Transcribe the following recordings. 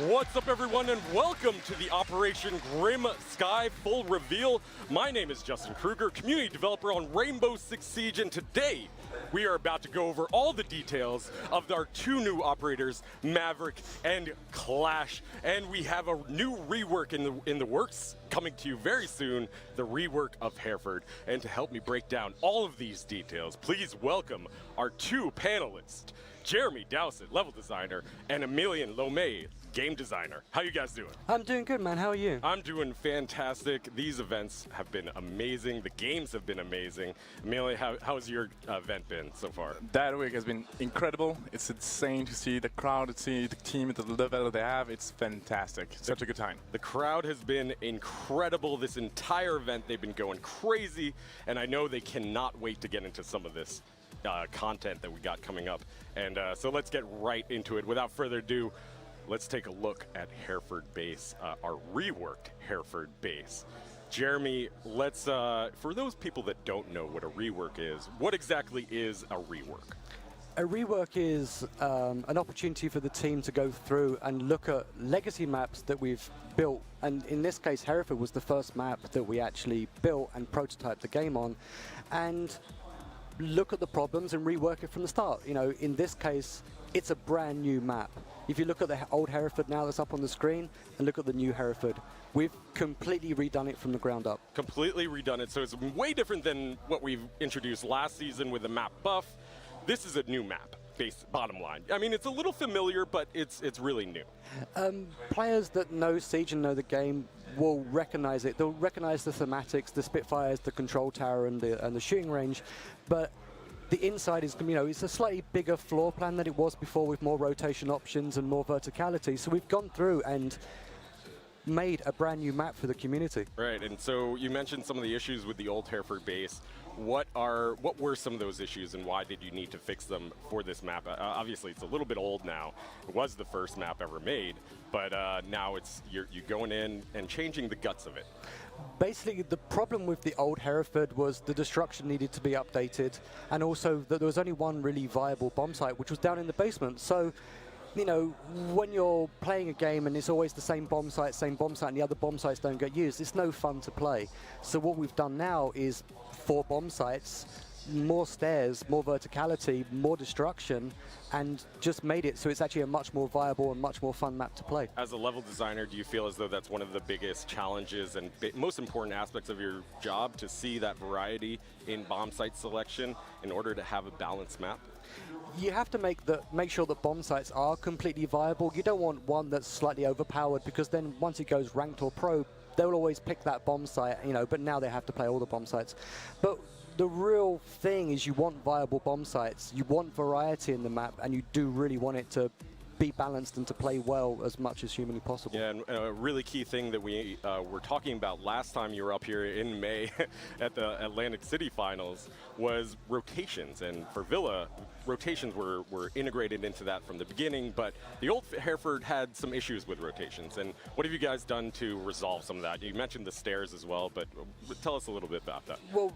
What's up, everyone, and welcome to the Operation Grim Sky full reveal. My name is Justin Kruger, community developer on Rainbow Six Siege, and today we are about to go over all the details of our two new operators, Maverick and Clash. And we have a new rework in the works coming to you very soon, the rework of Hereford. And to help me break down all of these details, please welcome our two panelists, Jeremy Dowsett, level designer, and Emilian Lomé, game designer. How you guys doing? I'm doing good, man. How are you? I'm doing fantastic. These events have been amazing. The games have been amazing. Emilian, how's your event been so far? That week has been incredible. It's insane to see the crowd, to see the team at the level they have. It's fantastic. Such a good time. The crowd has been incredible. This entire event, they've been going crazy, and I know they cannot wait to get into some of this content that we got coming up. And so let's get right into it. Without further ado, let's take a look at Hereford base, our reworked Hereford base. Jeremy, let's, for those people that don't know what a rework is, what exactly is a rework? A rework is an opportunity for the team to go through and look at legacy maps that we've built. And in this case, Hereford was the first map that we actually built and prototyped the game on. And look at the problems and rework it from the start. You know, in this case, it's a brand new map. If you look at the old Hereford now that's up on the screen and look at the new Hereford, we've completely redone it from the ground up. Completely redone it, so it's way different than what we've introduced last season with the map buff. This is a new map, bottom line. I mean, it's a little familiar, but it's really new. Players that know Siege and know the game will recognize it. They'll recognize the thematics, the Spitfires, the control tower, and the shooting range, but the inside is, you know, it's a slightly bigger floor plan than it was before, with more rotation options and more verticality. So we've gone through and made a brand new map for the community. Right, and so you mentioned some of the issues with the old Hereford base. What were some of those issues, and why did you need to fix them for this map? Obviously, it's a little bit old now. It was the first map ever made, but now you're going in and changing the guts of it. Basically, the problem with the old Hereford was the destruction needed to be updated, and also that there was only one really viable bomb site, which was down in the basement. So, you know, when you're playing a game and it's always the same bomb site, and the other bomb sites don't get used, it's no fun to play. So what we've done now is 4 bomb sites, more stairs, more verticality, more destruction, and just made it so it's actually a much more viable and much more fun map to play. As a level designer, do you feel as though that's one of the biggest challenges and most important aspects of your job, to see that variety in bomb site selection in order to have a balanced map? You have to make sure that bomb sites are completely viable. You don't want one that's slightly overpowered, because then once it goes ranked or pro, they'll always pick that bomb site, you know, but now they have to play all the bomb sites. But the real thing is, you want viable bomb sites, you want variety in the map, and you do really want it to be balanced and to play well as much as humanly possible. Yeah, and a really key thing that we were talking about last time you were up here in May at the Atlantic City Finals was rotations. And for Villa, rotations were integrated into that from the beginning, but the old Hereford had some issues with rotations. And what have you guys done to resolve some of that? You mentioned the stairs as well, but tell us a little bit about that. Well,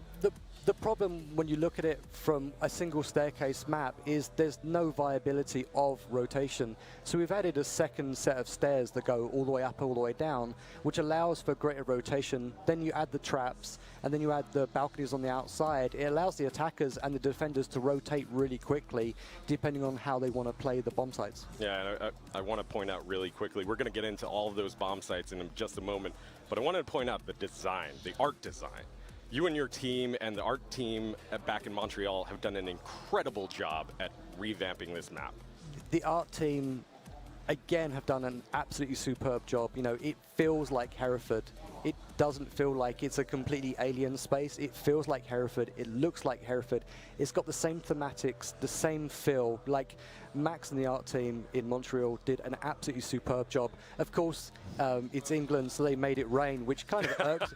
the problem when you look at it from a single staircase map is there's no viability of rotation. So we've added a second set of stairs that go all the way up, all the way down, which allows for greater rotation. Then you add the traps, and then you add the balconies on the outside. It allows the attackers and the defenders to rotate really quickly, depending on how they want to play the bomb sites. Yeah, and I want to point out really quickly, we're going to get into all of those bomb sites in just a moment, but I wanted to point out the design, the art design. You and your team and the art team back in Montreal have done an incredible job at revamping this map. The art team, again, have done an absolutely superb job. You know, it feels like Hereford. It doesn't feel like it's a completely alien space. It feels like Hereford. It looks like Hereford. It's got the same thematics, the same feel. Like, Max and the art team in Montreal did an absolutely superb job. Of course, it's England, so they made it rain, which kind of irks,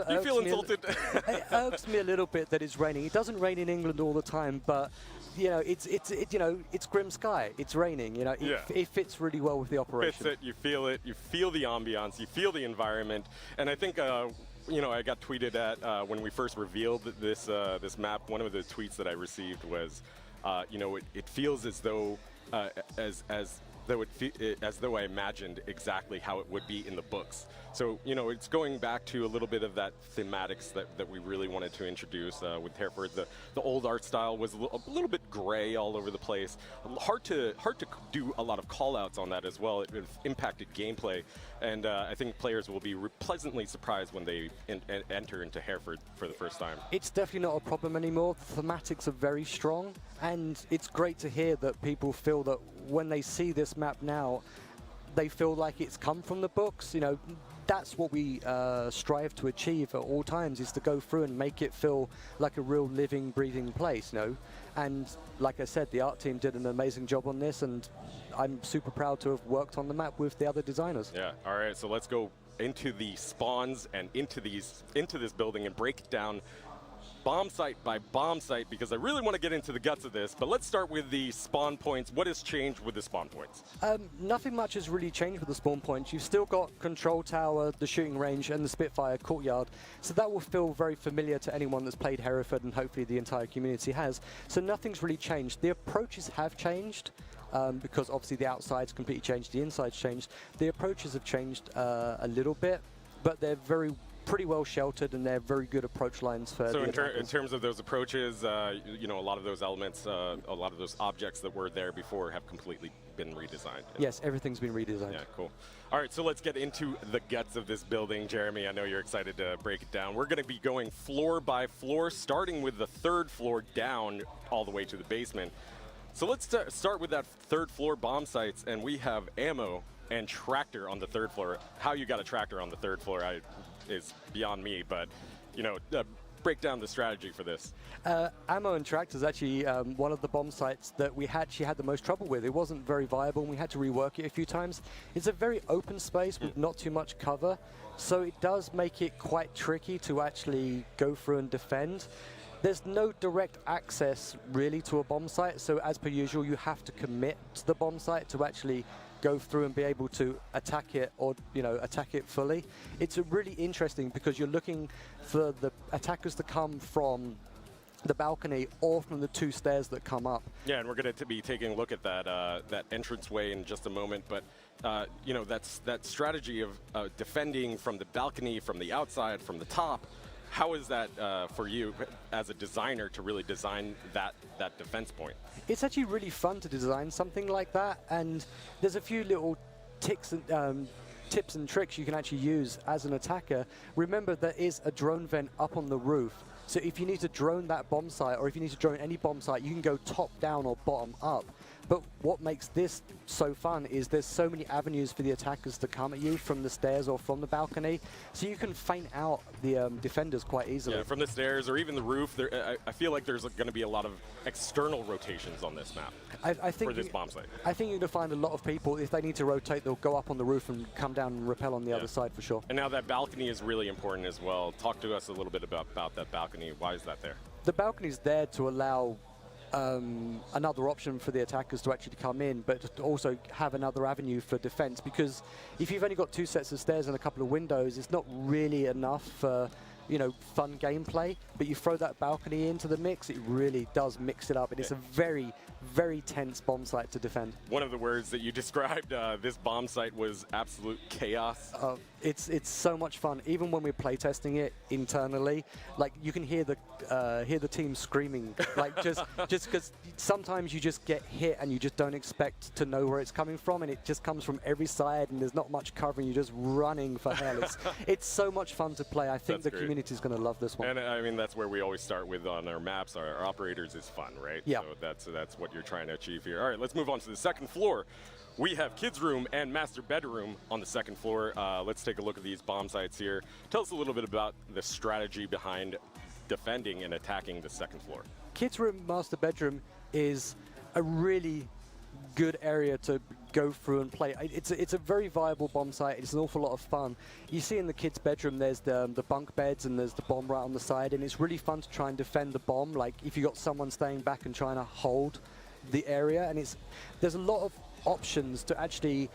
you feel insulted? It irks me a little bit that it's raining. It doesn't rain in England all the time, but you know, it's grim sky. It's raining. You know, it fits really well with the operation. Fits it. You feel it. You feel the ambiance. You feel the environment. And I think, you know, I got tweeted at when we first revealed this this map. One of the tweets that I received was, you know, it feels as though as as though I imagined exactly how it would be in the books. So, you know, it's going back to a little bit of that thematics that we really wanted to introduce with Hereford. The old art style was a little bit gray all over the place. Hard to do a lot of call-outs on that as well. It impacted gameplay, and I think players will be pleasantly surprised when they enter into Hereford for the first time. It's definitely not a problem anymore. The thematics are very strong, and it's great to hear that people feel that when they see this map now, they feel like it's come from the books. You know, that's what we strive to achieve at all times, is to go through and make it feel like a real living, breathing place, you know. And like I said, the art team did an amazing job on this, and I'm super proud to have worked on the map with the other designers. Yeah, all right, so let's go into the spawns and into this building and break it down bomb site by bomb site, because I really want to get into the guts of this. But let's start with the spawn points. What has changed with the spawn points? Nothing much has really changed with the spawn points. You've still got control tower, the shooting range, and the Spitfire courtyard. So that will feel very familiar to anyone that's played Hereford, and hopefully the entire community has. So nothing's really changed. The approaches have changed. Because obviously the outside's completely changed, the inside's changed. The approaches have changed a little bit, but they're pretty well sheltered, and they're very good approach lines for so the in terms of those approaches, you know, a lot of those elements, a lot of those objects that were there before have completely been redesigned. Yes, everything's been redesigned. Yeah, cool. All right, so let's get into the guts of this building. Jeremy, I know you're excited to break it down. We're going to be going floor by floor, starting with the third floor down all the way to the basement. So let's start with that third floor bomb sites, and we have ammo and tractor on the third floor. How you got a tractor on the third floor is beyond me, but, you know, break down the strategy for this. Ammo and tractor is actually one of the bomb sites that we actually had the most trouble with. It wasn't very viable, and we had to rework it a few times. It's a very open space with not too much cover, so it does make it quite tricky to actually go through and defend. There's no direct access really to a bomb site, so as per usual, you have to commit to the bomb site to actually go through and be able to attack it, or, you know, attack it fully. It's really interesting because you're looking for the attackers to come from the balcony or from the two stairs that come up. Yeah, and we're going to be taking a look at that entranceway in just a moment, but you know, that strategy of defending from the balcony, from the outside, from the top. How is that for you as a designer to really design that defense point? It's actually really fun to design something like that, and there's a few little tips and tricks you can actually use as an attacker. Remember, there is a drone vent up on the roof, so if you need to drone that bomb site, or if you need to drone any bomb site, you can go top down or bottom up. But what makes this so fun is there's so many avenues for the attackers to come at you from the stairs or from the balcony, so you can feint out the defenders quite easily. Yeah, from the stairs or even the roof. I feel like there's going to be a lot of external rotations on this map I think for this bomb site. I think you're going to find a lot of people, if they need to rotate, they'll go up on the roof and come down and rappel on the other side for sure. And now that balcony is really important as well. Talk to us a little bit about that balcony. Why is that there? The balcony's there to allow another option for the attackers to actually come in, but to also have another avenue for defense, because if you've only got two sets of stairs and a couple of windows, it's not really enough for, you know, fun gameplay. But you throw that balcony into the mix, it really does mix it up, and it's a very, very tense bomb site to defend. One of the words that you described this bomb site was absolute chaos. It's so much fun. Even when we're playtesting it internally, like, you can hear the team screaming, like just because sometimes you just get hit and you just don't expect to know where it's coming from, and it just comes from every side, and there's not much cover, and you're just running for hell. It's so much fun to play. I think the community is going to love this one. And I mean, that's where we always start with on our maps. Our operators is fun, right? Yeah. So that's what you're trying to achieve here. All right, let's move on to the second floor. We have kids' room and master bedroom on the second floor. Let's take a look at these bomb sites here. Tell us a little bit about the strategy behind defending and attacking the second floor. Kids' room, master bedroom is a really good area to go through and play. It's a very viable bomb site. It's an awful lot of fun. You see in the kids' bedroom, there's the bunk beds and there's the bomb right on the side, and it's really fun to try and defend the bomb. Like, if you got someone staying back and trying to hold, the area, and there's a lot of options to actually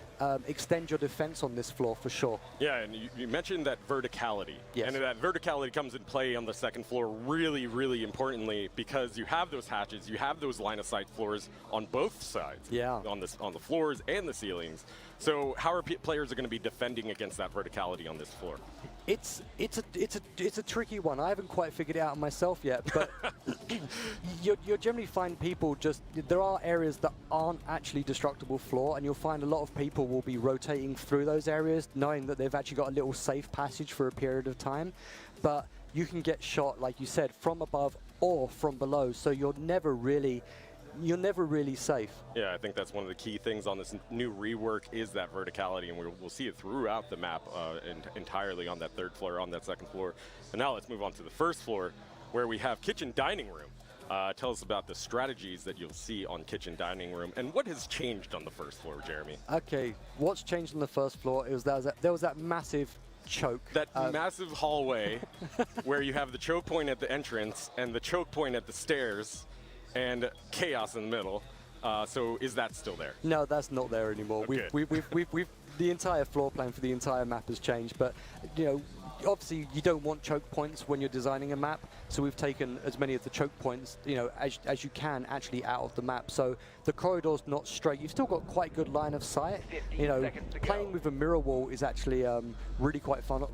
extend your defense on this floor for sure. Yeah, and you mentioned that verticality. Yes. And that verticality comes into play on the second floor really, really importantly, because you have those hatches, you have those line of sight floors on both sides. Yeah. On the floors and the ceilings. So how are players going to be defending against that verticality on this floor? It's a tricky one. I haven't quite figured it out myself yet, but you'll generally find people there are areas that aren't actually destructible floor, and you'll find a lot of people will be rotating through those areas, knowing that they've actually got a little safe passage for a period of time. But you can get shot, like you said, from above or from below, so you're never really safe. Yeah, I think that's one of the key things on this new rework is that verticality, and we'll see it throughout the map entirely on that third floor, on that second floor. And now let's move on to the first floor, where we have kitchen dining room. Tell us about the strategies that you'll see on kitchen dining room, and what has changed on the first floor, Jeremy? Okay, what's changed on the first floor is there was that massive choke. That massive hallway where you have the choke point at the entrance and the choke point at the stairs, and chaos in the middle. So is that still there? No, that's not there anymore. Okay. We've the entire floor plan for the entire map has changed, but obviously you don't want choke points when you're designing a map, so we've taken as many of the choke points as you can actually out of the map. So the corridor's not straight. You've still got quite good line of sight. Playing with a mirror wall is actually really quite fun.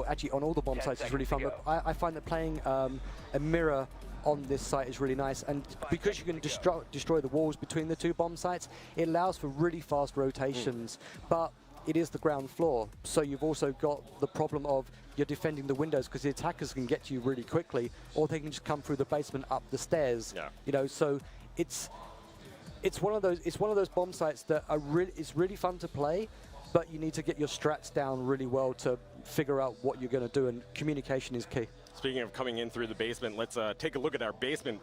Actually, on all the bomb sites, it's really fun. But I find that playing a mirror on this site is really nice, and because you can destroy the walls between the two bomb sites, it allows for really fast rotations. But it is the ground floor, so you've also got the problem of you're defending the windows, because the attackers can get to you really quickly, or they can just come through the basement up the stairs. Yeah. So it's one of those bomb sites that it's really fun to play, but you need to get your strats down really well to figure out what you're going to do, and communication is key. Speaking of coming in through the basement, let's take a look at our basement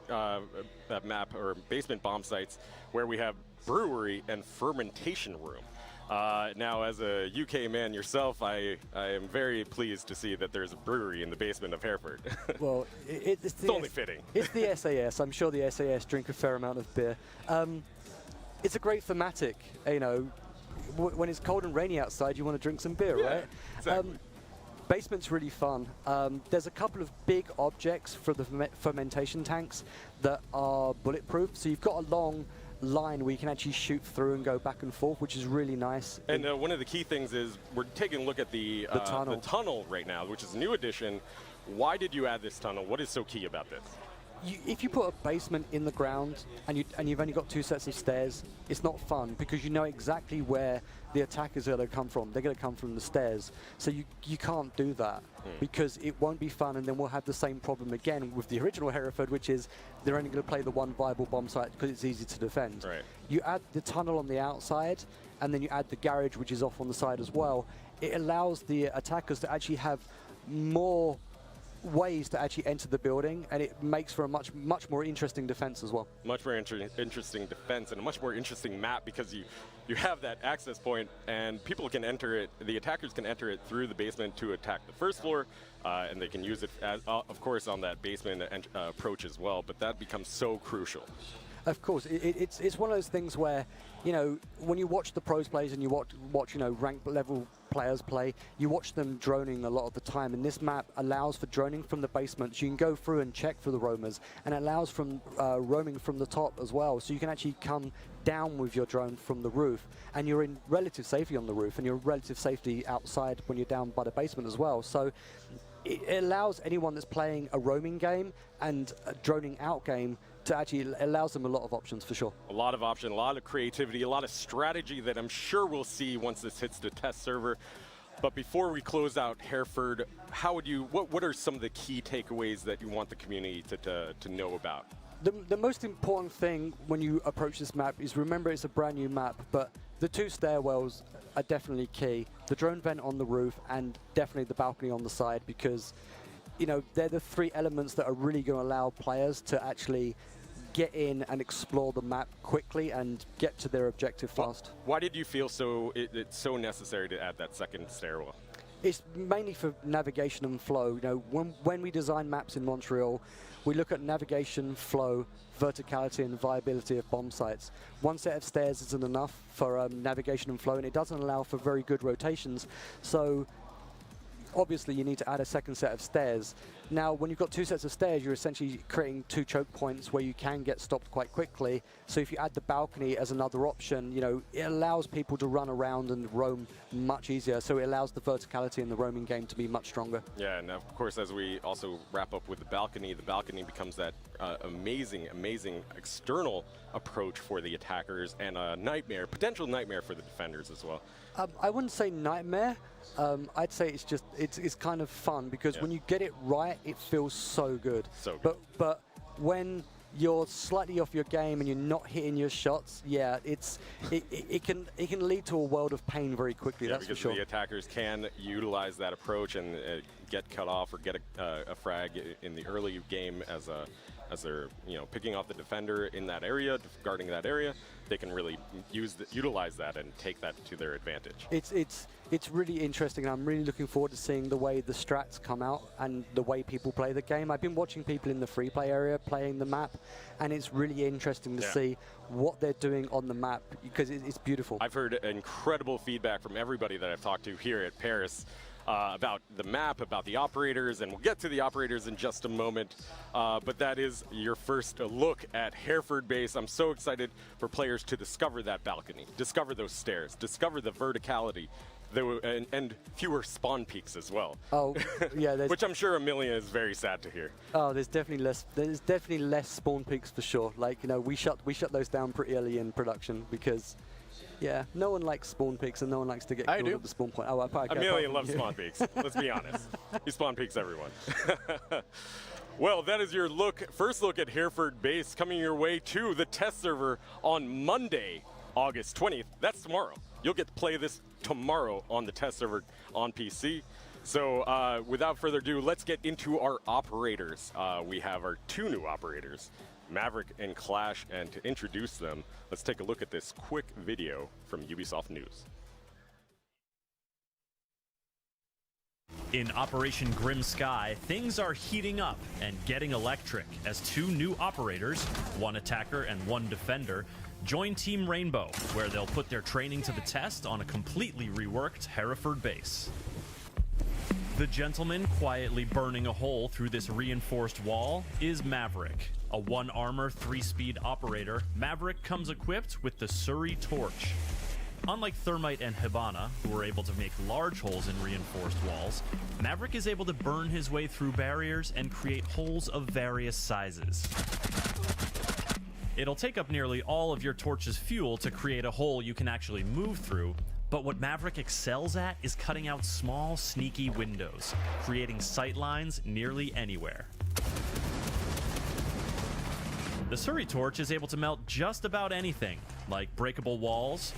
map, or basement bomb sites, where we have brewery and fermentation room. Now, as a UK man yourself, I am very pleased to see that there's a brewery in the basement of Hereford. Well, it's only fitting. It's the SAS. I'm sure the SAS drink a fair amount of beer. It's a great thematic. When it's cold and rainy outside, you want to drink some beer, right? Exactly. Basement's really fun. There's a couple of big objects for the fermentation tanks that are bulletproof. So you've got a long line where you can actually shoot through and go back and forth, which is really nice. And one of the key things is we're taking a look at the tunnel right now, which is a new addition. Why did you add this tunnel? What is so key about this? If you put a basement in the ground and you've only got two sets of stairs, it's not fun, because you know exactly where the attackers are going to come from. They're going to come from the stairs. So you can't do that, because it won't be fun, and then we'll have the same problem again with the original Hereford, which is they're only going to play the one viable bomb site because it's easy to defend. Right. You add the tunnel on the outside, and then you add the garage, which is off on the side as well. It allows the attackers to actually have more ways to actually enter the building, and it makes for a much more interesting defense as well. Much more interesting defense, and a much more interesting map, because you have that access point, and people can enter it, the attackers can enter it through the basement to attack the first floor, and they can use it, as, of course, on that basement approach as well, but that becomes so crucial. Of course, it's one of those things where, when you watch the pros plays and you watch ranked level players play, you watch them droning a lot of the time, and this map allows for droning from the basement. So you can go through and check for the roamers, and it allows from roaming from the top as well, so you can actually come down with your drone from the roof, and you're in relative safety on the roof, and you're in relative safety outside when you're down by the basement as well. So it allows anyone that's playing a roaming game and a droning out game to actually allows them a lot of options, for sure. A lot of options, a lot of creativity, a lot of strategy that I'm sure we'll see once this hits the test server. But before we close out Hereford, what are some of the key takeaways that you want the community to know about? The most important thing when you approach this map is, remember, it's a brand new map, but the two stairwells are definitely key. The drone vent on the roof, and definitely the balcony on the side, because they're the three elements that are really going to allow players to actually get in and explore the map quickly and get to their objective fast. Why did you feel it's so necessary to add that second stairwell? It's mainly for navigation and flow. You know, when we design maps in Montreal, we look at navigation, flow, verticality, and viability of bomb sites. One set of stairs isn't enough for navigation and flow, and it doesn't allow for very good rotations. So obviously, you need to add a second set of stairs. Now, when you've got two sets of stairs, you're essentially creating two choke points where you can get stopped quite quickly. So if you add the balcony as another option, you know, it allows people to run around and roam much easier. So it allows the verticality in the roaming game to be much stronger. Yeah, and of course, as we also wrap up with the balcony becomes that amazing, amazing external approach for the attackers and a nightmare, potential nightmare for the defenders as well. I wouldn't say nightmare. I'd say it's just it's kind of fun because when you get it right, it feels so good. So good. But when you're slightly off your game and you're not hitting your shots, yeah, it can lead to a world of pain very quickly. Yeah, that's for because sure. the attackers can utilize that approach and get cut off or get a frag in the early game as they're picking off the defender in that area, guarding that area. They can really utilize that and take that to their advantage. It's really interesting, and I'm really looking forward to seeing the way the strats come out and the way people play the game. I've been watching people in the free play area playing the map, and it's really interesting to see what they're doing on the map because it's beautiful. I've heard incredible feedback from everybody that I've talked to here at Paris about the map, about the operators, and we'll get to the operators in just a moment. But that is your first look at Hereford Base. I'm so excited for players to discover that balcony, discover those stairs, discover the verticality, and fewer spawn peaks as well. Oh, yeah. Which I'm sure Amelia is very sad to hear. Oh, there's definitely less spawn peaks for sure. Like, you know, we shut those down pretty early in production because yeah, no one likes spawn peaks and no one likes to get killed at the spawn point. Oh, Amelia loves spawn peaks. Let's be honest. He spawn peaks everyone. Well, that is your first look at Hereford Base coming your way to the test server on Monday, August 20th. That's tomorrow. You'll get to play this tomorrow on the test server on PC. So without further ado, let's get into our operators. We have our two new operators, Maverick and Clash, and to introduce them, let's take a look at this quick video from Ubisoft News. In Operation Grim Sky, things are heating up and getting electric as two new operators, one attacker and one defender, join Team Rainbow, where they'll put their training to the test on a completely reworked Hereford base. The gentleman quietly burning a hole through this reinforced wall is Maverick. A 1-armor, 3-speed operator, Maverick comes equipped with the Surrey Torch. Unlike Thermite and Hibana, who are able to make large holes in reinforced walls, Maverick is able to burn his way through barriers and create holes of various sizes. It'll take up nearly all of your torch's fuel to create a hole you can actually move through, but what Maverick excels at is cutting out small, sneaky windows, creating sight lines nearly anywhere. The Surrey Torch is able to melt just about anything, like breakable walls,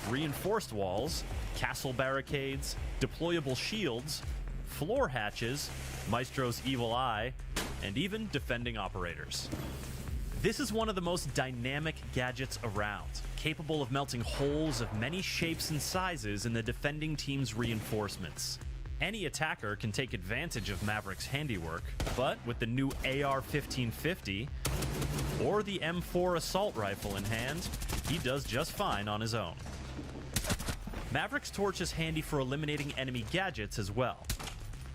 reinforced walls, castle barricades, deployable shields, floor hatches, Maestro's evil eye, and even defending operators. This is one of the most dynamic gadgets around, capable of melting holes of many shapes and sizes in the defending team's reinforcements. Any attacker can take advantage of Maverick's handiwork, but with the new AR-1550 or the M4 assault rifle in hand, he does just fine on his own. Maverick's torch is handy for eliminating enemy gadgets as well.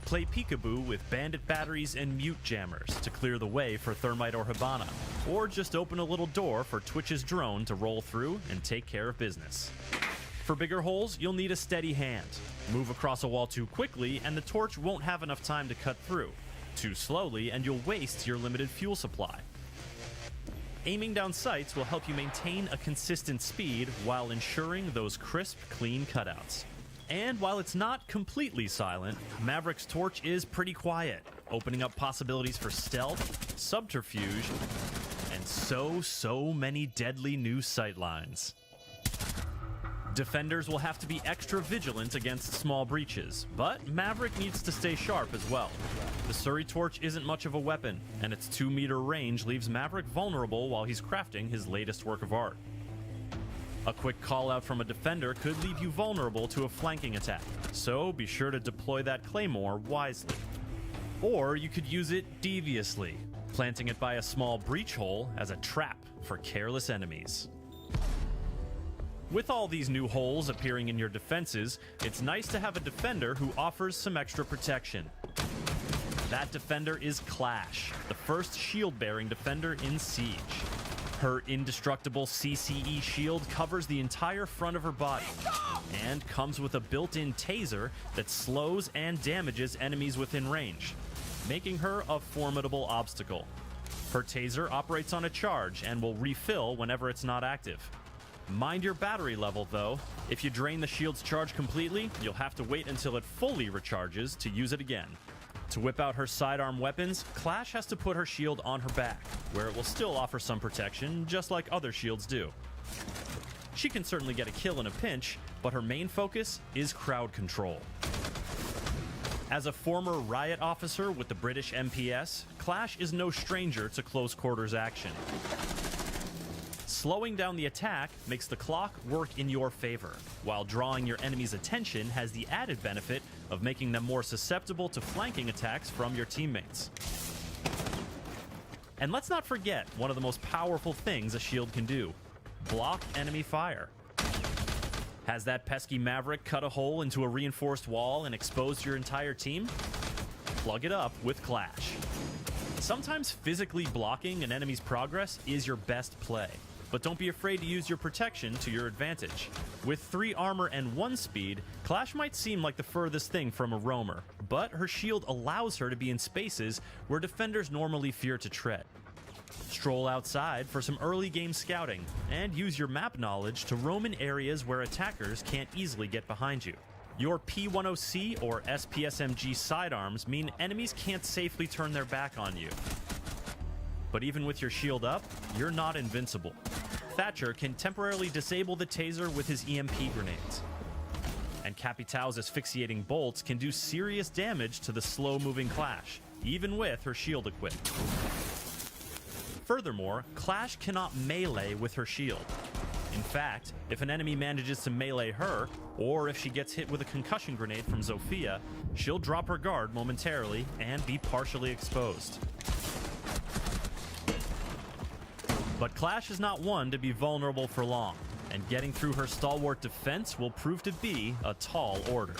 Play peekaboo with bandit batteries and mute jammers to clear the way for Thermite or Hibana, or just open a little door for Twitch's drone to roll through and take care of business. For bigger holes, you'll need a steady hand. Move across a wall too quickly and the torch won't have enough time to cut through. Too slowly and you'll waste your limited fuel supply. Aiming down sights will help you maintain a consistent speed while ensuring those crisp, clean cutouts. And while it's not completely silent, Maverick's torch is pretty quiet, opening up possibilities for stealth, subterfuge, and so many deadly new sightlines. Defenders will have to be extra vigilant against small breaches, but Maverick needs to stay sharp as well. The Surrey Torch isn't much of a weapon, and its 2-meter range leaves Maverick vulnerable while he's crafting his latest work of art. A quick call out from a defender could leave you vulnerable to a flanking attack, so be sure to deploy that claymore wisely. Or you could use it deviously, planting it by a small breach hole as a trap for careless enemies. With all these new holes appearing in your defenses, it's nice to have a defender who offers some extra protection. That defender is Clash, the first shield-bearing defender in Siege. Her indestructible CCE shield covers the entire front of her body and comes with a built-in taser that slows and damages enemies within range, making her a formidable obstacle. Her taser operates on a charge and will refill whenever it's not active. Mind your battery level though. If you drain the shield's charge completely, you'll have to wait until it fully recharges to use it again. To whip out her sidearm weapons, Clash has to put her shield on her back, where it will still offer some protection, just like other shields do. She can certainly get a kill in a pinch, but her main focus is crowd control. As a former riot officer with the British MPS, Clash is no stranger to close quarters action. Slowing down the attack makes the clock work in your favor, while drawing your enemy's attention has the added benefit of making them more susceptible to flanking attacks from your teammates. And let's not forget one of the most powerful things a shield can do: block enemy fire. Has that pesky Maverick cut a hole into a reinforced wall and exposed your entire team? Plug it up with Clash. Sometimes physically blocking an enemy's progress is your best play, but don't be afraid to use your protection to your advantage. With 3 armor and 1 speed, Clash might seem like the furthest thing from a roamer, but her shield allows her to be in spaces where defenders normally fear to tread. Stroll outside for some early game scouting, and use your map knowledge to roam in areas where attackers can't easily get behind you. Your P10C or SPSMG sidearms mean enemies can't safely turn their back on you. But even with your shield up, you're not invincible. Thatcher can temporarily disable the taser with his EMP grenades. And Capitão's asphyxiating bolts can do serious damage to the slow-moving Clash, even with her shield equipped. Furthermore, Clash cannot melee with her shield. In fact, if an enemy manages to melee her, or if she gets hit with a concussion grenade from Zofia, she'll drop her guard momentarily and be partially exposed. But Clash is not one to be vulnerable for long, and getting through her stalwart defense will prove to be a tall order.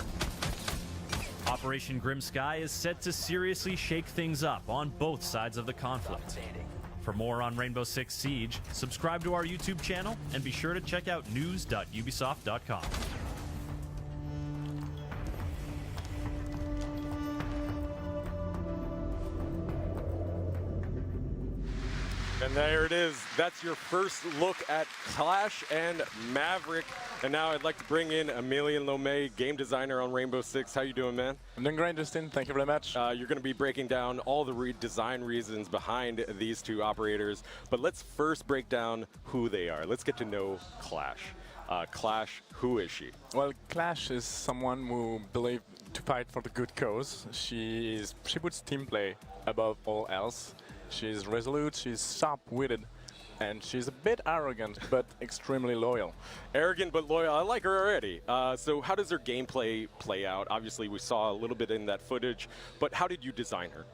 Operation Grim Sky is set to seriously shake things up on both sides of the conflict. For more on Rainbow Six Siege, subscribe to our YouTube channel and be sure to check out news.ubisoft.com. And there it is. That's your first look at Clash and Maverick. And now I'd like to bring in Emilien Lomé, game designer on Rainbow Six. How you doing, man? I'm doing great, Justin. Thank you very much. You're going to be breaking down all the design reasons behind these two operators. But let's first break down who they are. Let's get to know Clash. Clash, who is she? Well, Clash is someone who believes to fight for the good cause. She puts team play above all else. She's resolute, she's sharp-witted, and she's a bit arrogant, but extremely loyal. Arrogant but loyal. I like her already. So how does her gameplay play out? Obviously, we saw a little bit in that footage, but how did you design her?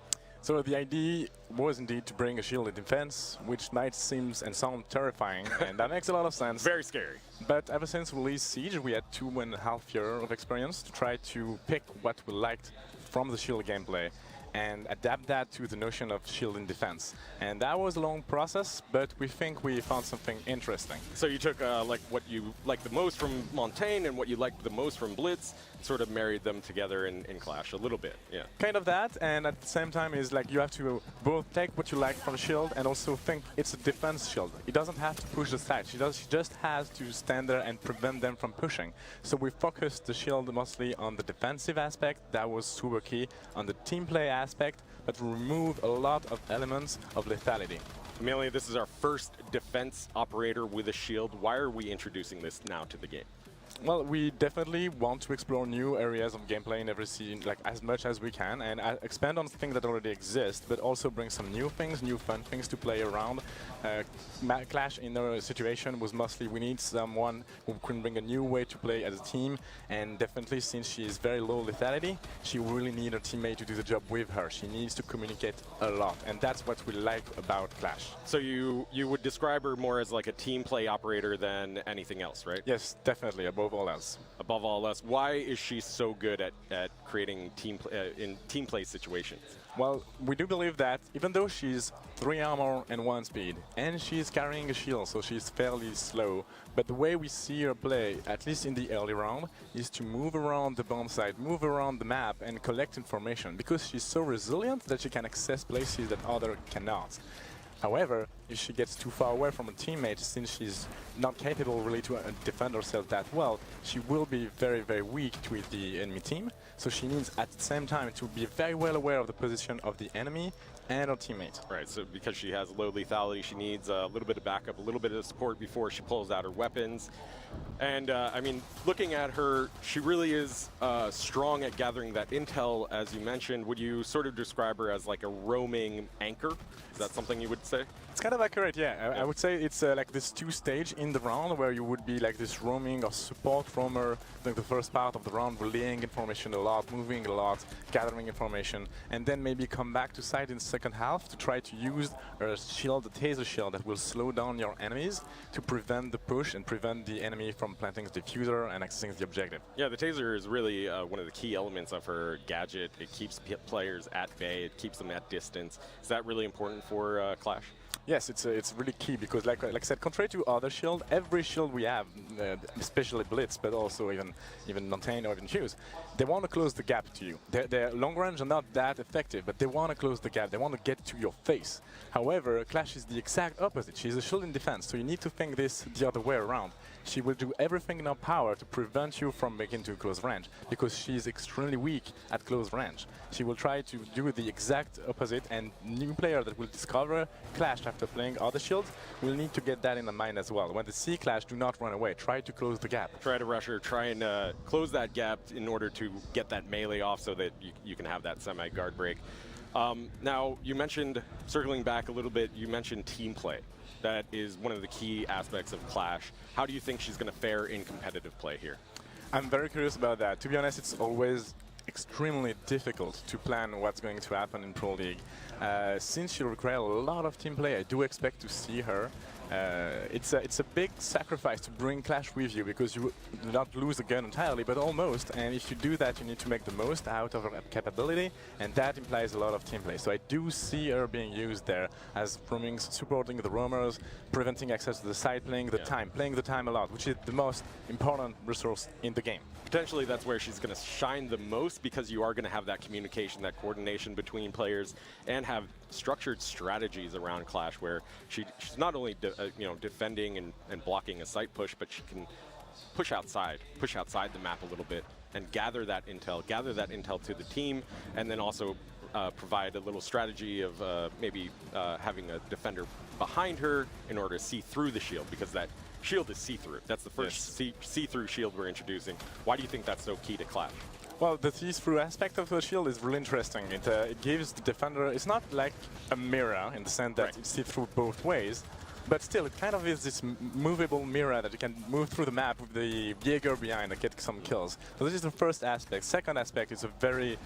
So the idea was indeed to bring a shielded defense, which might seem and sound terrifying, and that makes a lot of sense. Very scary. But ever since we released Siege, we had 2.5 years of experience to try to pick what we liked from the shield gameplay and adapt that to the notion of shield and defense. And that was a long process, but we think we found something interesting. So you took like what you liked the most from Montaigne and what you liked the most from Blitz, sort of married them together in Clash a little bit, yeah. Kind of that, and at the same time is like you have to both take what you like from the shield and also think it's a defense shield. It doesn't have to push the side, she just has to stand there and prevent them from pushing. So we focused the shield mostly on the defensive aspect, that was super key, on the team play aspect, but remove a lot of elements of lethality. Emilien, this is our first defense operator with a shield. Why are we introducing this now to the game? Well, we definitely want to explore new areas of gameplay in every scene, like as much as we can, and expand on things that already exist, but also bring some new things, new fun things to play around. Clash in our situation was mostly we need someone who can bring a new way to play as a team, and definitely since she is very low lethality, she really needs her teammate to do the job with her. She needs to communicate a lot, and that's what we like about Clash. So you would describe her more as like a team play operator than anything else, right? Yes, definitely, above all else. Above all else, why is she so good at creating in team play situations? Well, we do believe that even though she's 3 armor and 1 speed, and she's carrying a shield, so she's fairly slow, but the way we see her play, at least in the early round, is to move around the bomb site, move around the map, and collect information, because she's so resilient that she can access places that others cannot. However, if she gets too far away from her teammate, since she's not capable really to defend herself that well, she will be very, very weak with the enemy team. So she needs at the same time to be very well aware of the position of the enemy and her teammate. Right, so because she has low lethality, she needs a little bit of backup, a little bit of support before she pulls out her weapons. And I mean, looking at her, she really is strong at gathering that intel, as you mentioned. Would you sort of describe her as like a roaming anchor? Is that something you would say? It's kind of accurate, yeah. I would say it's like this 2-stage in the round where you would be like this roaming or support roamer during the first part of the round, relaying information a lot, moving a lot, gathering information, and then maybe come back to site in the second half to try to use a shield, a taser shield that will slow down your enemies to prevent the push and prevent the enemy from planting the diffuser and accessing the objective. Yeah, the taser is really one of the key elements of her gadget. It keeps players at bay, it keeps them at distance. Is that really important for Clash? Yes, it's really key because, like I said, contrary to other shield, every shield we have, especially Blitz, but also even Montaigne or even Hughes, they want to close the gap to you. Their long range are not that effective, but they want to close the gap. They want to get to your face. However, Clash is the exact opposite. She's a shield in defense, so you need to think this the other way around. She will do everything in her power to prevent you from making to close range, because she's extremely weak at close range. She will try to do the exact opposite, and new player that will discover Clash after playing other shields will need to get that in mind as well. When they see Clash, do not run away. Try to close the gap. Try to rush her, try and close that gap in order to get that melee off so that you can have that semi-guard break. Now, you mentioned, circling back a little bit, you mentioned team play. That is one of the key aspects of Clash. How do you think she's going to fare in competitive play here? I'm very curious about that. To be honest, it's always extremely difficult to plan what's going to happen in Pro League. Since she requires a lot of team play, I do expect to see her. It's a big sacrifice to bring Clash with you, because you do not lose the gun entirely, but almost. And if you do that, you need to make the most out of her capability, and that implies a lot of team play. So I do see her being used there as roaming, supporting the roamers, preventing access to the side, playing the time a lot, which is the most important resource in the game. Potentially that's where she's going to shine the most, because you are going to have that communication, that coordination between players, and have structured strategies around Clash where she's not only defending and blocking a site push, but she can push outside the map a little bit and gather that intel to the team, and then also provide a little strategy of maybe having a defender behind her in order to see through the shield, because that shield is see-through. That's the first see-through shield we're introducing. Why do you think that's so key to Clash? Well, the see-through aspect of the shield is really interesting. It gives the defender, it's not like a mirror in the sense that it's see-through both ways, but still it kind of is this movable mirror that you can move through the map with the Jaeger behind and get some kills. So this is the first aspect. Second aspect is a very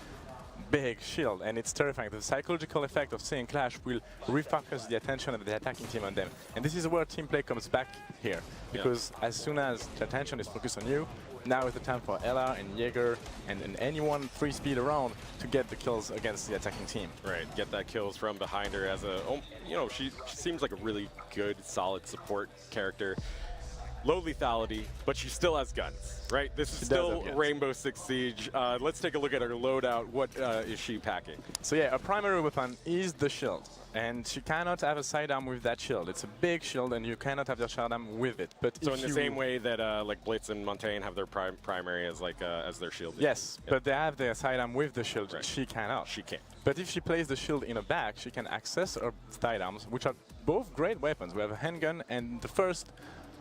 big shield, and it's terrifying. The psychological effect of seeing Clash will refocus the attention of the attacking team on them. And this is where team play comes back here, because as soon as the attention is focused on you, now is the time for Ella and Jaeger and anyone free speed around to get the kills against the attacking team. Right, get that kills from behind her as a, she seems like a really good, solid support character. Low lethality, but she still has guns, right? This is still Rainbow Six Siege. Let's take a look at her loadout. What is she packing? So yeah, her primary weapon is the shield, and she cannot have a sidearm with that shield. It's a big shield, and you cannot have your sidearm with it. But so in the same way that like Blitz and Montaigne have their primary as like as their shield. Yes, but they have their sidearm with the shield. Right. She cannot. She can't. But if she plays the shield in her back, she can access her sidearms, which are both great weapons. We have a handgun, and the first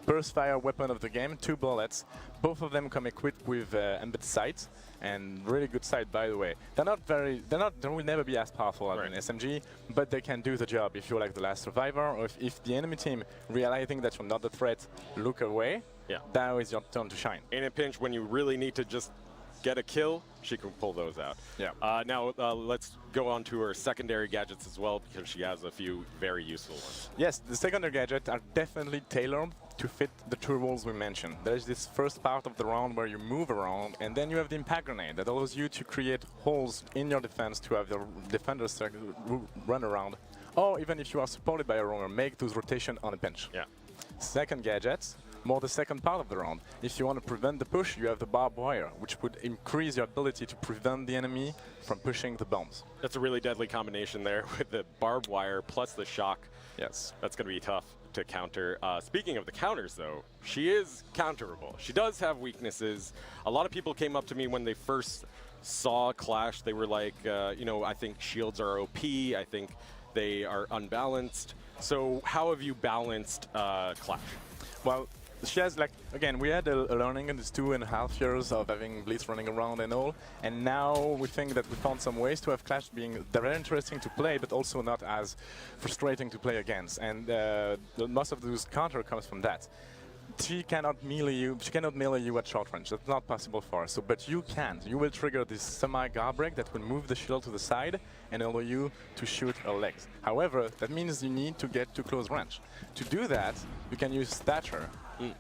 burst fire weapon of the game, 2 bullets. Both of them come equipped with embedded sights, and really good sight, by the way. They will never be as powerful as an SMG, but they can do the job if you're like the last survivor, or if the enemy team, realizing that you're not a threat, look away. Yeah. Now is your turn to shine. In a pinch, when you really need to just get a kill, she can pull those out. Yeah. Now let's go on to her secondary gadgets as well, because she has a few very useful ones. Yes, the secondary gadgets are definitely tailored to fit the 2 roles we mentioned. There's this first part of the round where you move around, and then you have the impact grenade that allows you to create holes in your defense to have your defenders run around, or even if you are supported by a roller, make those rotation on a pinch. Yeah. Second gadgets, more the second part of the round. If you want to prevent the push, you have the barbed wire, which would increase your ability to prevent the enemy from pushing the bombs. That's a really deadly combination there with the barbed wire plus the shock. Yes. That's going to be tough to counter. Speaking of the counters, though, she is counterable. She does have weaknesses. A lot of people came up to me when they first saw Clash. They were like, you know, I think shields are OP. I think they are unbalanced. So how have you balanced Clash? Well, she has, like, again, we had a learning in these 2.5 years of having Blitz running around and all, and now we think that we found some ways to have Clash being very interesting to play, but also not as frustrating to play against. And most of those counter comes from that. She cannot melee you at short range. That's not possible for her. So, but you can. You will trigger this semi-guard break that will move the shield to the side and allow you to shoot her legs. However, that means you need to get to close range. To do that, you can use Thatcher.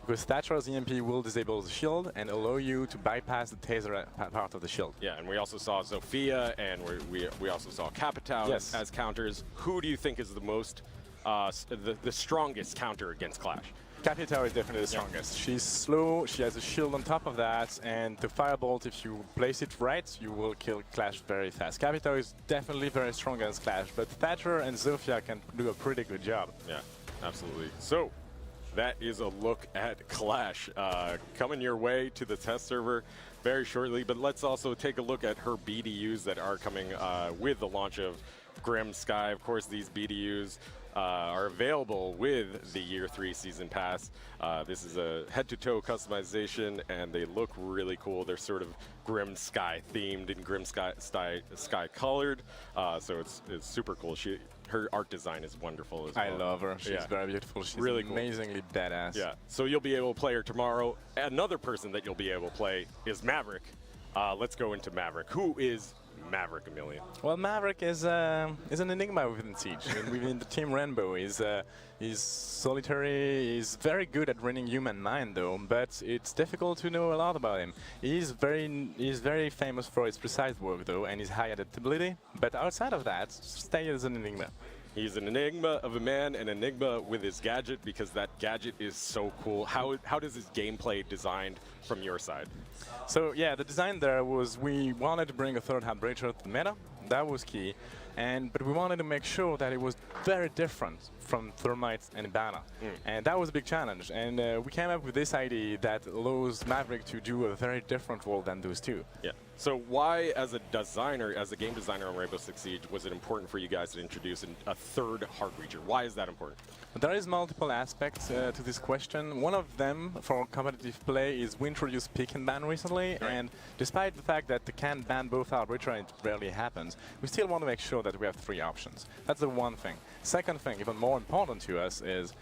Because Thatcher's EMP will disable the shield and allow you to bypass the taser part of the shield. Yeah, and we also saw Zofia, and we also saw Capitao as counters. Who do you think is the most, the strongest counter against Clash? Capitao is definitely the strongest. She's slow, she has a shield on top of that, and the Firebolt, if you place it right, you will kill Clash very fast. Capitao is definitely very strong against Clash, but Thatcher and Zofia can do a pretty good job. Yeah, absolutely. So, that is a look at Clash coming your way to the test server very shortly, but let's also take a look at her BDUs that are coming with the launch of Grim Sky. Of course, these BDUs are available with the Year 3 Season Pass. This is a head-to-toe customization, and they look really cool. They're sort of Grim Sky themed and Grim Sky colored, so it's super cool. Her art design is wonderful as well. I love her. She's very beautiful. She's really amazingly badass. Yeah, so you'll be able to play her tomorrow. Another person that you'll be able to play is Maverick. Let's go into Maverick. Who is Maverick, Amelia? Well, Maverick is an enigma within Siege. And within the Team Rainbow, he's solitary. He's very good at reading human mind, though, but it's difficult to know a lot about him. He's very famous for his precise work, though, and his high adaptability. But outside of that, stay as an enigma. He's an enigma of a man, an enigma with his gadget, because that gadget is so cool. How does his gameplay designed from your side? So yeah, the design there was we wanted to bring a third hand breacher to the meta. That was key. But we wanted to make sure that it was very different from Thermite and Ibana. And that was a big challenge. And we came up with this idea that allows Maverick to do a very different role than those two. Yeah. So why, as a designer, as a game designer on Rainbow Six Siege, was it important for you guys to introduce a third hard breacher? Why is that important? There is multiple aspects to this question. One of them, for competitive play, is we introduced pick and ban recently, and despite the fact that they can ban both hard breacher and it rarely happens, we still want to make sure that we have 3 options. That's the one thing. Second thing, even more important to us, is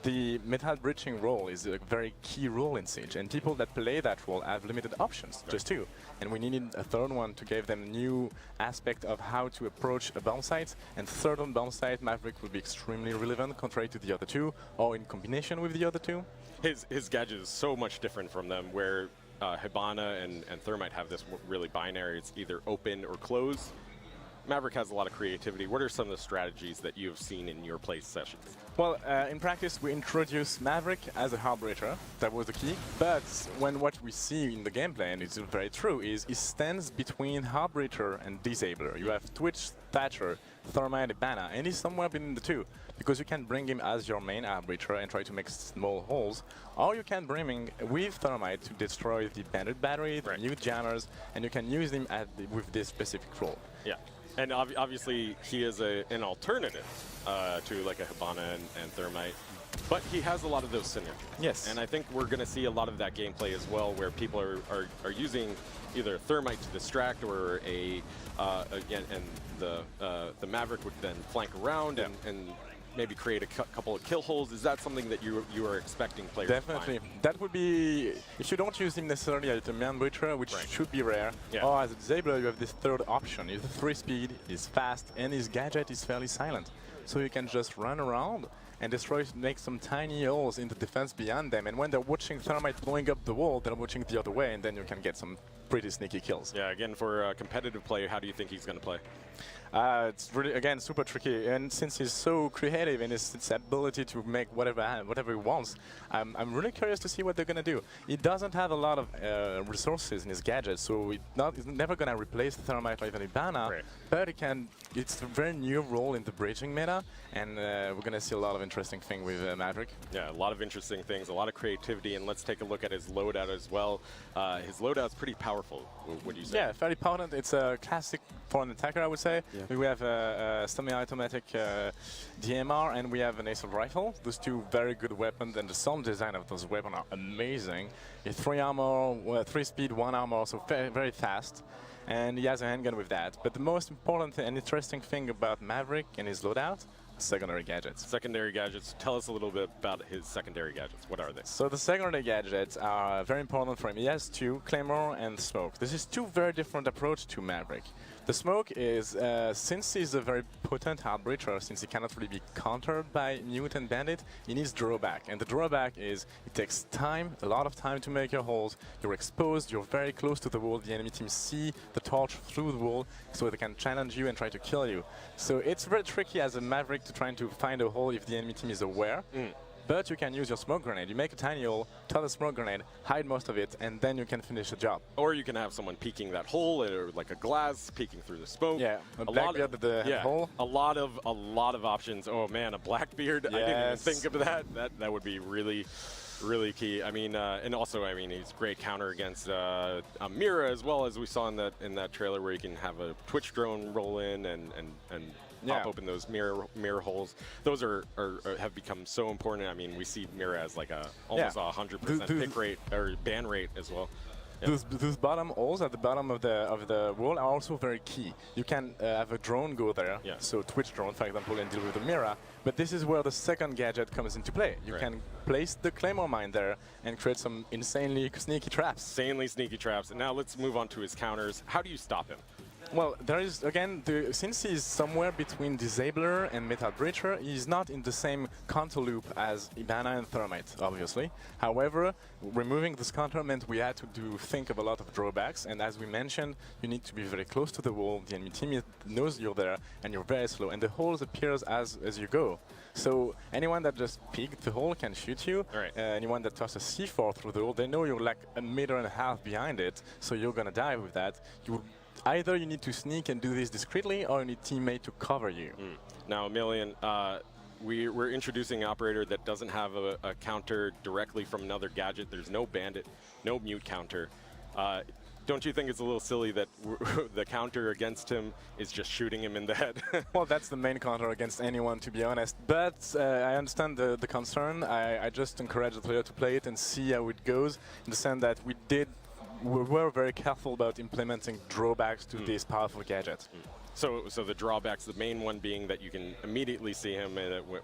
the metal breaching role is a very key role in Siege, and people that play that role have limited options, just 2. And we needed a third one to give them a new aspect of how to approach a bomb site. And third on bomb site, Maverick will be extremely relevant, contrary to the other 2, or in combination with the other 2. His gadget is so much different from them, where Hibana and Thermite have this really binary. It's either open or closed. Maverick has a lot of creativity. What are some of the strategies that you have seen in your play sessions? Well, in practice, we introduced Maverick as a hard breacher. That was the key. But what we see in the gameplay, and it's very true, is he stands between hard breacher and disabler. You have Twitch, Thatcher, Thermite, Ibana, and he's somewhere between the 2. Because you can bring him as your main hard breacher and try to make small holes, or you can bring him with Thermite to destroy the bandit battery, the new jammers, and you can use him with this specific role. Yeah. And obviously, he is an alternative to like a Hibana and Thermite. But he has a lot of those synergies. Yes. And I think we're going to see a lot of that gameplay as well, where people are using either a thermite to distract or again, and the Maverick would then flank around and maybe create a couple of kill holes. Is that something that you are expecting players Definitely. to find? That would be, if you don't use him necessarily as a man butcher, which should be rare, Yeah. or as a disabler, you have this third option. He's 3 speed, he's fast, and his gadget is fairly silent. So you can just run around and destroy, make some tiny holes in the defense beyond them. And when they're watching thermite blowing up the wall, they're watching the other way, and then you can get some pretty sneaky kills. Yeah, again, for a competitive player, how do you think he's going to play? It's really, again, super tricky, and since he's so creative in his ability to make whatever he wants, I'm really curious to see what they're gonna do. He doesn't have a lot of resources in his gadgets, so he's never gonna replace the Thermite or even Ibana, but he can. It's a very new role in the bridging meta, and we're gonna see a lot of interesting things with Maverick. Yeah, a lot of interesting things, a lot of creativity, and let's take a look at his loadout as well. His loadout's pretty powerful, would you say? Yeah, fairly potent. It's a classic for an attacker, I would say. Yeah. We have a semi-automatic DMR, and we have an assault rifle. Those two very good weapons, and the sound design of those weapons are amazing. It's 3 armor, 3 speed, 1 armor, so very fast. And he has a handgun with that. But the most important and interesting thing about Maverick and his loadout, secondary gadgets. Secondary gadgets. Tell us a little bit about his secondary gadgets. What are they? So the secondary gadgets are very important for him. He has 2, Claymore and Smoke. This is 2 very different approaches to Maverick. The Smoke is, since he's a very potent hard breacher, since he cannot really be countered by Mute and Bandit, he needs drawback. And the drawback is it takes time, a lot of time to make your holes. You're exposed, you're very close to the wall. The enemy team see the torch through the wall, so they can challenge you and try to kill you. So it's very tricky as a Maverick to trying to find a hole if the enemy team is aware. But you can use your smoke grenade. You make a tiny hole, toss a smoke grenade, hide most of it, and then you can finish the job. Or you can have someone peeking that hole, or like a glass peeking through the smoke. Yeah, a Blackbeard at the hole. A lot of options. Oh man, a Blackbeard. Yes. I didn't even think of that. That would be really key. I mean, and also, I mean, he's great counter against Mira as well, as we saw in that trailer where you can have a Twitch drone roll in and pop open those mirror holes. Those have become so important. I mean, we see Mira as like almost 100% pick rate or ban rate as well. Yeah. Those bottom holes at the bottom of the wall are also very key. You can have a drone go there, so Twitch drone, for example, and deal with the Mira. But this is where the second gadget comes into play. You can place the Claymore mine there and create some insanely sneaky traps. Insanely sneaky traps. And now let's move on to his counters. How do you stop him? Well, there is, again, since he's somewhere between Disabler and Metal Breacher, he's not in the same counter loop as Ibana and Thermite, obviously. However, removing this counter meant we had to think of a lot of drawbacks, and as we mentioned, you need to be very close to the wall, the enemy team knows you're there, and you're very slow, and the holes appears as you go. So anyone that just peeked the hole can shoot you. Anyone that tosses a C4 through the hole, they know you're like 1.5 meters behind it, so you're gonna die with that. Either you need to sneak and do this discreetly, or you need teammate to cover you. Now, Emilian, we're introducing an operator that doesn't have a counter directly from another gadget. There's no bandit, no mute counter. Don't you think it's a little silly that the counter against him is just shooting him in the head? Well, that's the main counter against anyone, to be honest. But I understand the concern. I just encourage the player to play it and see how it goes, in the sense that we were very careful about implementing drawbacks to this powerful gadget. So the drawbacks, the main one being that you can immediately see him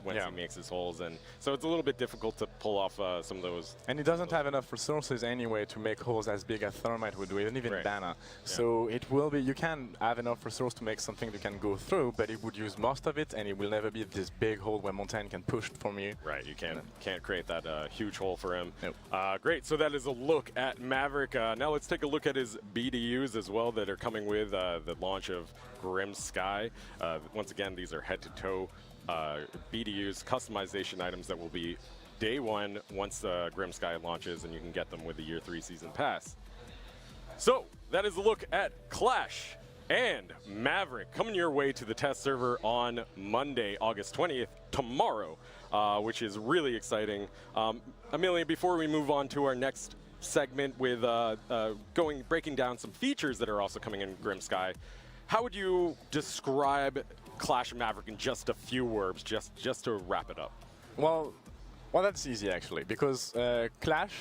when he makes his holes, and so it's a little bit difficult to pull off some of those. And he doesn't have enough resources anyway to make holes as big as Thermite would do, even Bana. So it will be, you can have enough resource to make something that can go through, but it would use most of it, and it will never be this big hole where Montaigne can push from you. Right, you can't create that huge hole for him. Nope. Great, so that is a look at Maverick. Now let's take a look at his BDUs as well that are coming with the launch of Grim Sky. Once again, these are head-to-toe BDUs, customization items that will be day one once Grim Sky launches, and you can get them with the Year 3 Season Pass. So, that is a look at Clash and Maverick coming your way to the test server on Monday, August 20th, tomorrow, which is really exciting. Amelia, before we move on to our next segment with breaking down some features that are also coming in Grim Sky, how would you describe Clash of Maverick in just a few words, just to wrap it up? Well, Well, that's easy actually, because Clash,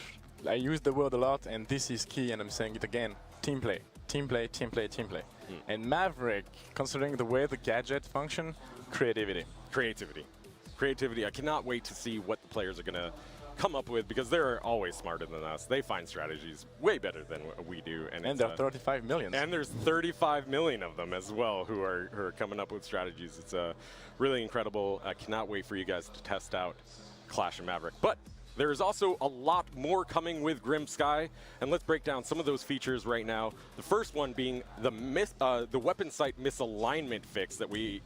I use the word a lot, and this is key, and I'm saying it again, team play. Team play, team play, team play. And Maverick, considering the way the gadget function, creativity. Creativity. I cannot wait to see what the players are going to come up with, because they're always smarter than us. They find strategies way better than we do. And there are 35 million. And there's 35 million of them as well who are coming up with strategies. It's really incredible. I cannot wait for you guys to test out Clash and Maverick. But there is also a lot more coming with Grim Sky, and let's break down some of those features right now. The first one being the weapon sight misalignment fix that we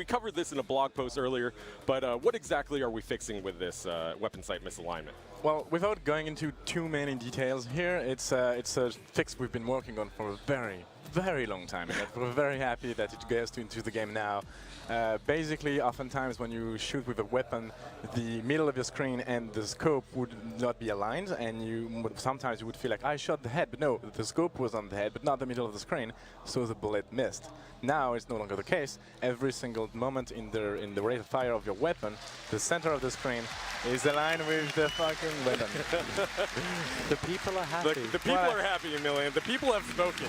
covered this in a blog post earlier, but what exactly are we fixing with this weapon sight misalignment? Well, without going into too many details here, it's a fix we've been working on for a very long time, and we're very happy that it goes into the game now. Basically, oftentimes when you shoot with a weapon, the middle of your screen and the scope would not be aligned, and sometimes you would feel like, I shot the head, but no, the scope was on the head, but not the middle of the screen, so the bullet missed. Now it's no longer the case. Every single moment in the rate of fire of your weapon, the center of the screen is aligned with the fucking weapon. The people are happy. The people are happy, Emilian. The people have spoken.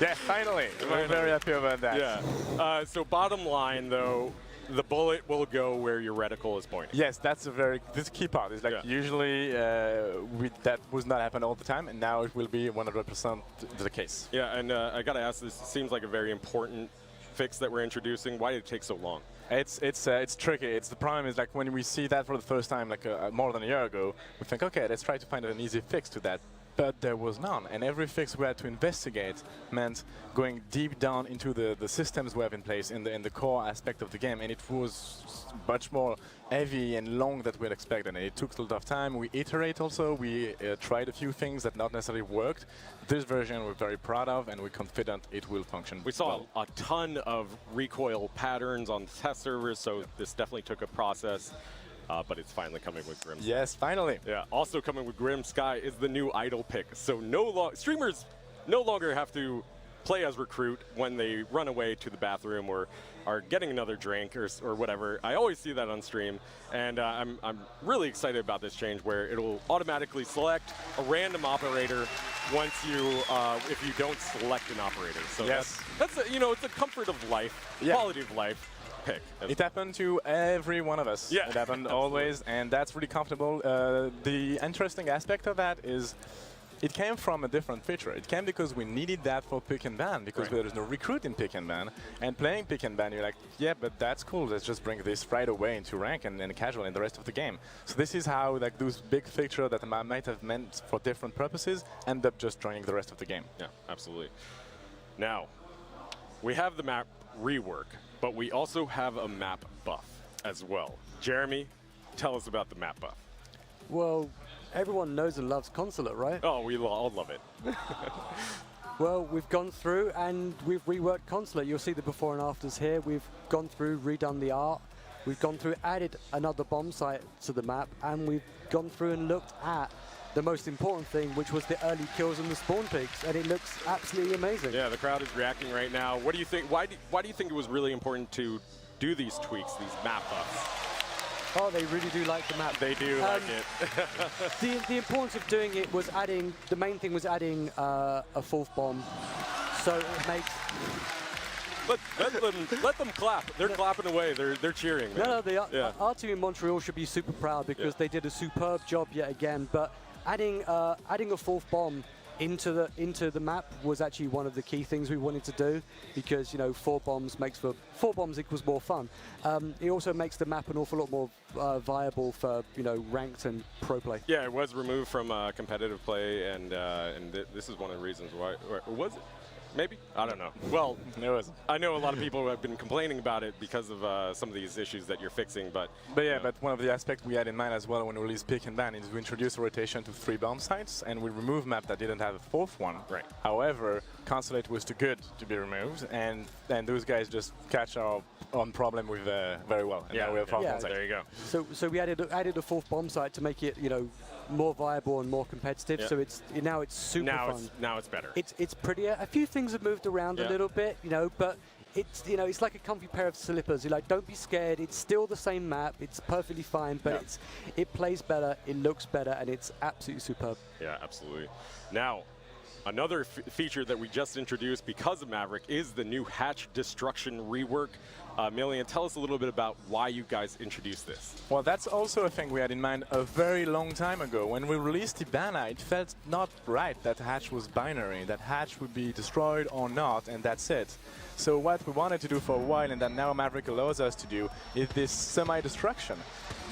Yeah, finally. We're very happy about that. Yeah. So bottom line, though, the bullet will go where your reticle is pointing. Yes, that's this key part. It's like usually that was not happen all the time, and now it will be 100% the case. Yeah, and I got to ask, this seems like a very important fix that we're introducing. Why did it take so long? It's tricky. The problem is, like, when we see that for the first time, like more than a year ago, we think, okay, let's try to find an easy fix to that. But there was none, and every fix we had to investigate meant going deep down into the systems we have in place in the core aspect of the game, and it was much more heavy and long than we'd expected, and it took a lot of time. We iterate also, we tried a few things that not necessarily worked. This version we're very proud of, and we're confident it will function. We saw a ton of recoil patterns on the test servers, so this definitely took a process. But it's finally coming with Grim Sky. Yes, finally. Yeah, also coming with Grim Sky is the new idle pick. So streamers no longer have to play as Recruit when they run away to the bathroom or are getting another drink or whatever. I always see that on stream, and I'm really excited about this change where it'll automatically select a random operator once if you don't select an operator. So yes, that's it's a comfort of life, quality of life. Pick. It happened to every one of us. Yeah. It happened always, and that's really comfortable. The interesting aspect of that is it came from a different feature. It came because we needed that for pick and ban, because there is no recruit in pick and ban. And playing pick and ban, you're like, yeah, but that's cool. Let's just bring this right away into rank and casual in the rest of the game. So this is how, like, those big features that I might have meant for different purposes end up just joining the rest of the game. Yeah, absolutely. Now, we have the map rework, but we also have a map buff as well. Jeremy, tell us about the map buff. Well, everyone knows and loves Consulate, right? Oh, we all love it. Well, we've gone through and we've reworked Consulate. You'll see the before and afters here. We've gone through, redone the art. We've gone through, added another bomb site to the map, and we've gone through and looked at the most important thing, which was the early kills and the spawn peaks, and it looks absolutely amazing. Yeah, the crowd is reacting right now. What do you think? Why do you think it was really important to do these tweaks, these map buffs? Oh, they really do like the map. They do like it. The importance of doing it was the main thing was adding a fourth bomb, so it makes... Let them clap. They're clapping away. They're cheering. Man. No, our team in Montreal should be super proud because they did a superb job yet again. But adding a fourth bomb into the map was actually one of the key things we wanted to do, because 4 bombs equals more fun. It also makes the map an awful lot more viable for ranked and pro play. Yeah, it was removed from competitive play, and this is one of the reasons why. Or was it? Maybe? I don't know. Well, I know a lot of people have been complaining about it because of some of these issues that you're fixing, but yeah, but one of the aspects we had in mind as well when we released pick and ban is we introduced a rotation to 3 bomb sites, and we removed map that didn't have a 4th one. Right. However, Consulate was too good to be removed, and those guys just catch our own problem with very well. And now we have 4 bomb sites. There you go. So we added a 4th bomb site to make it more viable and more competitive. Yeah. So now it's super fun. Now it's better. It's prettier. A few things have moved around a little bit, but it's, you know, it's like a comfy pair of slippers. You're like, don't be scared. It's still the same map. It's perfectly fine, but it plays better, it looks better, and it's absolutely superb. Yeah, absolutely. Now, another feature that we just introduced because of Maverick is the new hatch destruction rework. Millian, tell us a little bit about why you guys introduced this. Well, that's also a thing we had in mind a very long time ago. When we released Ibana, it felt not right that hatch was binary, that hatch would be destroyed or not, and that's it. So what we wanted to do for a while, and that now Maverick allows us to do, is this semi-destruction.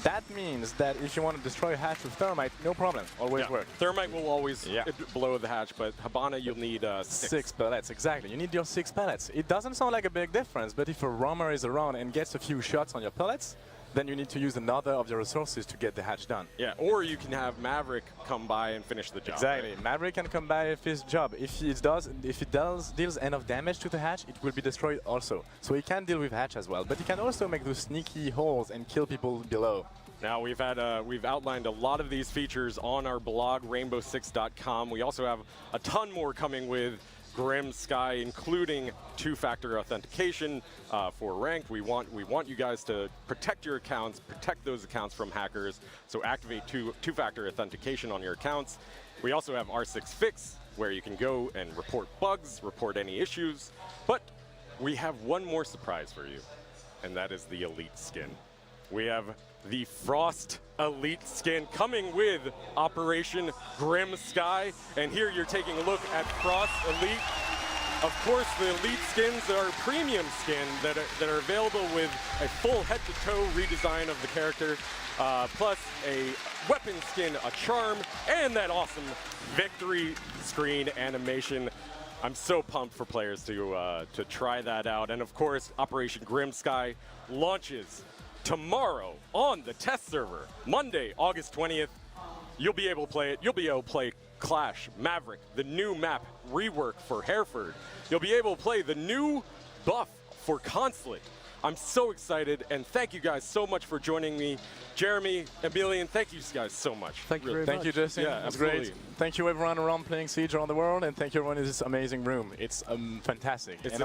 That means that if you want to destroy a hatch with thermite, no problem, always work. Thermite will always blow the hatch, but Hibana, you'll need 6 pellets, exactly. You need your 6 pellets. It doesn't sound like a big difference, but if a roamer is around and gets a few shots on your pellets, then you need to use another of your resources to get the hatch done. Yeah, or you can have Maverick come by and finish the job. Exactly. Right? Maverick can come by with his job. If it deals enough damage to the hatch, it will be destroyed also. So he can deal with hatch as well, but he can also make those sneaky holes and kill people below. Now we've outlined a lot of these features on our blog, rainbow6.com. We also have a ton more coming with Grim Sky, including two-factor authentication for ranked. We want you guys to protect your accounts, protect those accounts from hackers. So activate two-factor authentication on your accounts. We also have R6 Fix, where you can go and report bugs, report any issues. But we have one more surprise for you, and that is the Elite skin. We have the Frost Elite skin coming with Operation Grim Sky. And here you're taking a look at Frost Elite. Of course, the Elite skins are premium skin that are available with a full head-to-toe redesign of the character, plus a weapon skin, a charm, and that awesome victory screen animation. I'm so pumped for players to try that out. And of course, Operation Grim Sky launches tomorrow on the test server, Monday, August 20th. You'll be able to play it. You'll be able to play Clash, Maverick, the new map rework for Hereford. You'll be able to play the new buff for Consulate. I'm so excited, and thank you guys so much for joining me. Jeremy, Emilian, thank you guys so much. Thank you very much. Thank you, Justin. Yeah, That's absolutely. great. Thank you, everyone around playing Siege around the world, and thank you, everyone in this amazing room. It's fantastic. It's and